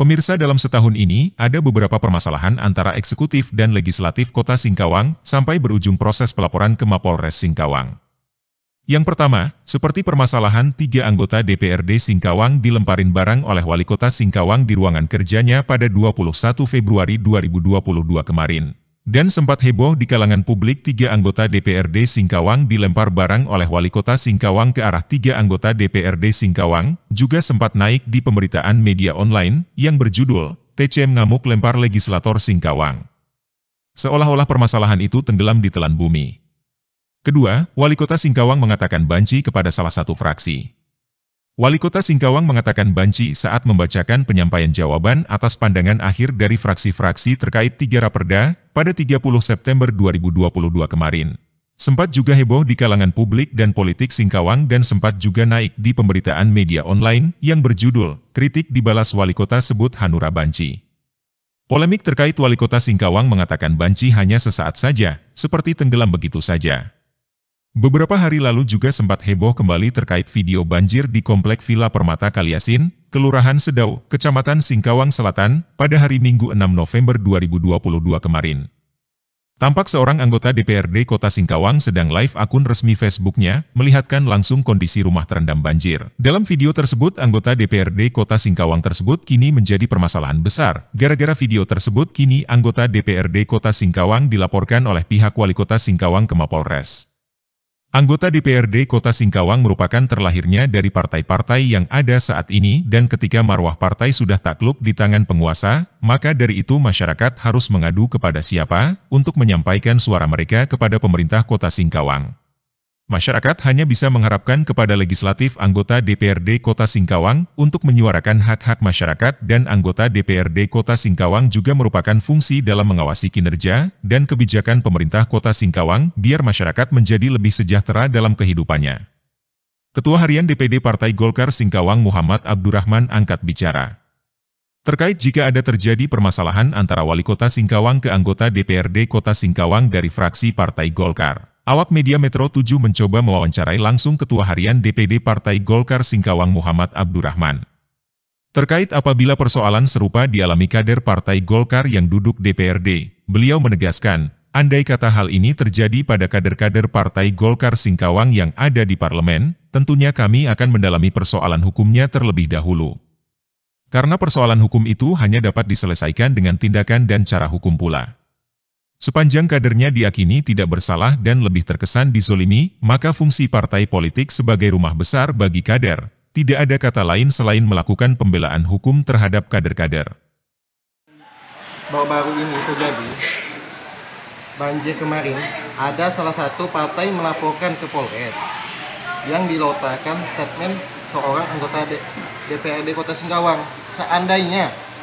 Pemirsa, dalam setahun ini, ada beberapa permasalahan antara eksekutif dan legislatif Kota Singkawang sampai berujung proses pelaporan ke Mapolres Singkawang. Yang pertama, seperti permasalahan 3 anggota DPRD Singkawang dilemparin barang oleh Wali Kota Singkawang di ruangan kerjanya pada 21 Februari 2022 kemarin. Dan sempat heboh di kalangan publik 3 anggota DPRD Singkawang dilempar barang oleh Wali Kota Singkawang ke arah 3 anggota DPRD Singkawang, juga sempat naik di pemberitaan media online yang berjudul TCM Ngamuk Lempar Legislator Singkawang. Seolah-olah permasalahan itu tenggelam di telan bumi. Kedua, Wali Kota Singkawang mengatakan banci kepada salah satu fraksi. Wali Kota Singkawang mengatakan banci saat membacakan penyampaian jawaban atas pandangan akhir dari fraksi-fraksi terkait 3 raperda pada 30 September 2022 kemarin. Sempat juga heboh di kalangan publik dan politik Singkawang dan sempat juga naik di pemberitaan media online yang berjudul Kritik Dibalas Wali Kota Sebut Hanura Banci. Polemik terkait Wali Kota Singkawang mengatakan banci hanya sesaat saja, seperti tenggelam begitu saja. Beberapa hari lalu juga sempat heboh kembali terkait video banjir di Komplek Villa Permata Kaliasin, Kelurahan Sedau, Kecamatan Singkawang Selatan, pada hari Minggu 6 November 2022 kemarin. Tampak seorang anggota DPRD Kota Singkawang sedang live akun resmi Facebooknya, melihatkan langsung kondisi rumah terendam banjir. Dalam video tersebut, anggota DPRD Kota Singkawang tersebut kini menjadi permasalahan besar. Gara-gara video tersebut, kini anggota DPRD Kota Singkawang dilaporkan oleh pihak Wali Kota Singkawang ke Mapolres. Anggota DPRD Kota Singkawang merupakan terlahirnya dari partai-partai yang ada saat ini dan ketika marwah partai sudah takluk di tangan penguasa, maka dari itu masyarakat harus mengadu kepada siapa untuk menyampaikan suara mereka kepada pemerintah Kota Singkawang. Masyarakat hanya bisa mengharapkan kepada legislatif anggota DPRD Kota Singkawang untuk menyuarakan hak-hak masyarakat dan anggota DPRD Kota Singkawang juga merupakan fungsi dalam mengawasi kinerja dan kebijakan pemerintah Kota Singkawang biar masyarakat menjadi lebih sejahtera dalam kehidupannya. Ketua Harian DPD Partai Golkar Singkawang Muhammad Abdurrahman angkat bicara. Terkait jika ada terjadi permasalahan antara Wali Kota Singkawang ke anggota DPRD Kota Singkawang dari fraksi Partai Golkar. Awak media Metro 7 mencoba mewawancarai langsung Ketua Harian DPD Partai Golkar Singkawang Muhammad Abdurrahman. Terkait apabila persoalan serupa dialami kader Partai Golkar yang duduk DPRD, beliau menegaskan, andai kata hal ini terjadi pada kader-kader Partai Golkar Singkawang yang ada di parlemen, tentunya kami akan mendalami persoalan hukumnya terlebih dahulu. Karena persoalan hukum itu hanya dapat diselesaikan dengan tindakan dan cara hukum pula. Sepanjang kadernya diakini tidak bersalah dan lebih terkesan dizolimi, maka fungsi partai politik sebagai rumah besar bagi kader, tidak ada kata lain selain melakukan pembelaan hukum terhadap kader-kader. Baru-baru ini terjadi banjir kemarin, ada salah satu partai melaporkan ke Polres yang dilontarkan statement seorang anggota DPRD Kota Singkawang. Seandainya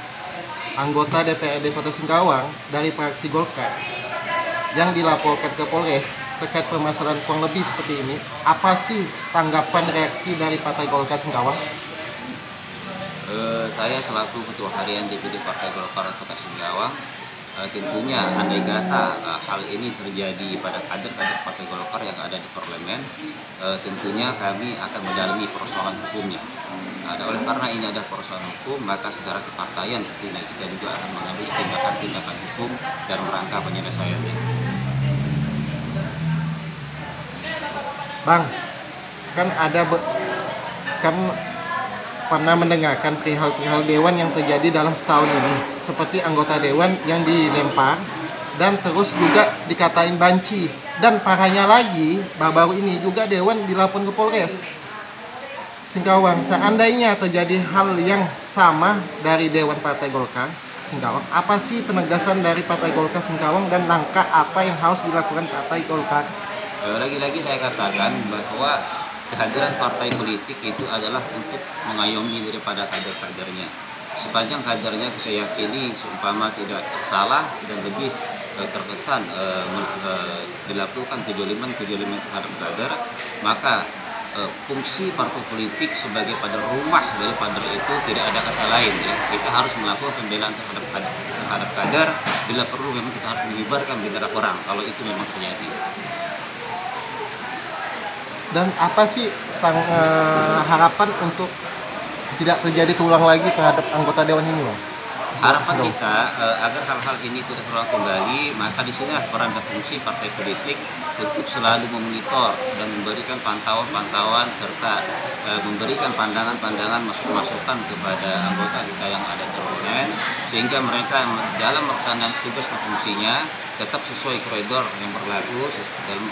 anggota DPRD Kota Singkawang dari fraksi Golkar yang dilaporkan ke Polres terkait permasalahan kurang lebih seperti ini, apa sih tanggapan reaksi dari Partai Golkar Singkawang? Saya selaku Ketua Harian DPD Partai Golkar Kota Singkawang, tentunya andai kata hal ini terjadi pada kader-kader Partai Golkar yang ada di parlemen, tentunya kami akan mendalami persoalan hukumnya. Oleh karena ini ada persoalan hukum, maka secara kepartaian tentunya kita juga akan mengambil tindakan-tindakan hukum dalam rangka penyelesaiannya. Bang, kan pernah mendengarkan perihal dewan yang terjadi dalam setahun ini, seperti anggota dewan yang dilempar dan terus juga dikatain banci, dan parahnya lagi baru ini juga dewan dilaporkan ke Polres Singkawang. Seandainya terjadi hal yang sama dari Dewan Partai Golkar Singkawang, apa sih penegasan dari Partai Golkar Singkawang dan langkah apa yang harus dilakukan Partai Golkar? Lagi-lagi saya katakan bahwa kehadiran partai politik itu adalah untuk mengayomi daripada kader-kadernya. Sepanjang kadernya kita yakini seumpama tidak salah dan lebih terkesan dilakukan kejoliman terhadap kader, maka fungsi partai politik sebagai pada rumah daripada itu tidak ada kata lain, ya. Kita harus melakukan pembelaan terhadap kader, bila perlu memang kita harus mengibarkan bendera perang kalau itu memang terjadi. Dan apa sih harapan untuk tidak terjadi terulang lagi terhadap anggota dewan ini, Bang? Harapan kita agar hal-hal ini tidak terulang kembali, maka di sini peran dan fungsi partai politik untuk selalu memonitor dan memberikan pantauan-pantauan serta memberikan pandangan-pandangan masukan kepada anggota kita yang ada di parlemen, sehingga mereka dalam melaksanakan tugas dan fungsinya tetap sesuai koridor yang berlaku dalam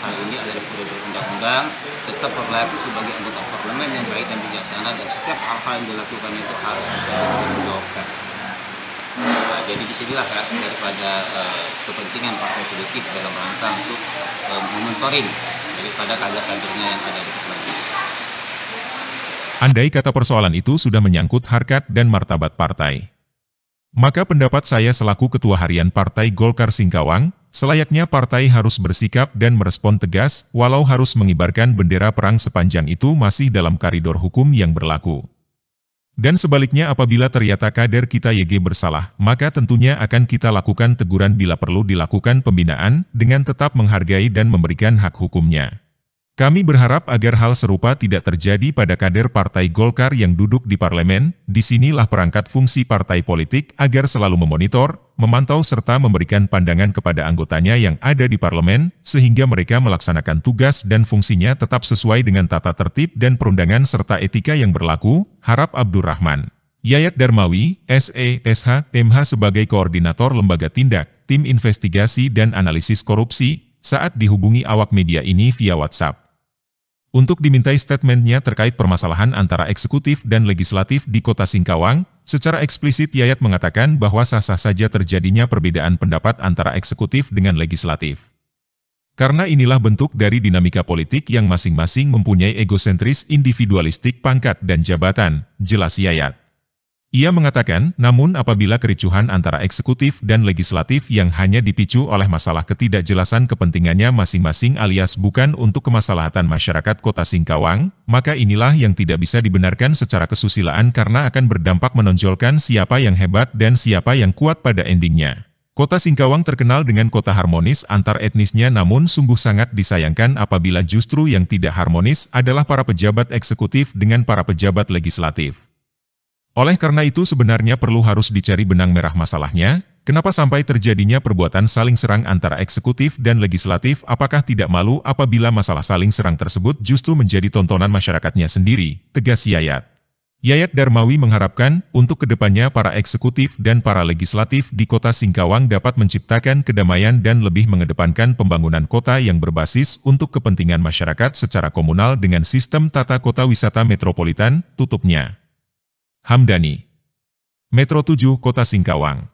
hal ini adalah koridor undang-undang, tetap berlaku sebagai anggota parlemen yang baik dan bijaksana, dan setiap hal-hal yang dilakukan itu harus bisa dipertanggungjawabkan. Jadi disinilah daripada kepentingan partai politik dalam rangka untuk memonitoring daripada kader-kadernya yang ada di parlemen. Andai kata persoalan itu sudah menyangkut harkat dan martabat partai, maka pendapat saya selaku Ketua Harian Partai Golkar Singkawang, selayaknya partai harus bersikap dan merespon tegas walau harus mengibarkan bendera perang sepanjang itu masih dalam koridor hukum yang berlaku. Dan sebaliknya apabila ternyata kader kita YG bersalah, maka tentunya akan kita lakukan teguran bila perlu dilakukan pembinaan dengan tetap menghargai dan memberikan hak hukumnya. Kami berharap agar hal serupa tidak terjadi pada kader Partai Golkar yang duduk di parlemen. Disinilah perangkat fungsi partai politik agar selalu memonitor, memantau serta memberikan pandangan kepada anggotanya yang ada di parlemen, sehingga mereka melaksanakan tugas dan fungsinya tetap sesuai dengan tata tertib dan perundangan serta etika yang berlaku. Harap Abdurrahman. Yayat Darmawi, SE, SH, MH sebagai Koordinator Lembaga Tindak, Tim Investigasi dan Analisis Korupsi, saat dihubungi awak media ini via WhatsApp. Untuk dimintai statementnya terkait permasalahan antara eksekutif dan legislatif di Kota Singkawang, secara eksplisit Yayat mengatakan bahwa sah-sah saja terjadinya perbedaan pendapat antara eksekutif dengan legislatif. Karena inilah bentuk dari dinamika politik yang masing-masing mempunyai egosentris individualistik pangkat dan jabatan, jelas Yayat. Ia mengatakan, namun apabila kericuhan antara eksekutif dan legislatif yang hanya dipicu oleh masalah ketidakjelasan kepentingannya masing-masing alias bukan untuk kemaslahatan masyarakat Kota Singkawang, maka inilah yang tidak bisa dibenarkan secara kesusilaan karena akan berdampak menonjolkan siapa yang hebat dan siapa yang kuat pada endingnya. Kota Singkawang terkenal dengan kota harmonis antar etnisnya, namun sungguh sangat disayangkan apabila justru yang tidak harmonis adalah para pejabat eksekutif dengan para pejabat legislatif. Oleh karena itu sebenarnya perlu harus dicari benang merah masalahnya, kenapa sampai terjadinya perbuatan saling serang antara eksekutif dan legislatif, apakah tidak malu apabila masalah saling serang tersebut justru menjadi tontonan masyarakatnya sendiri, tegas Yayat. Yayat Darmawi mengharapkan, untuk kedepannya para eksekutif dan para legislatif di Kota Singkawang dapat menciptakan kedamaian dan lebih mengedepankan pembangunan kota yang berbasis untuk kepentingan masyarakat secara komunal dengan sistem tata kota wisata metropolitan, tutupnya. Hamdani, Metro 7 Kota Singkawang.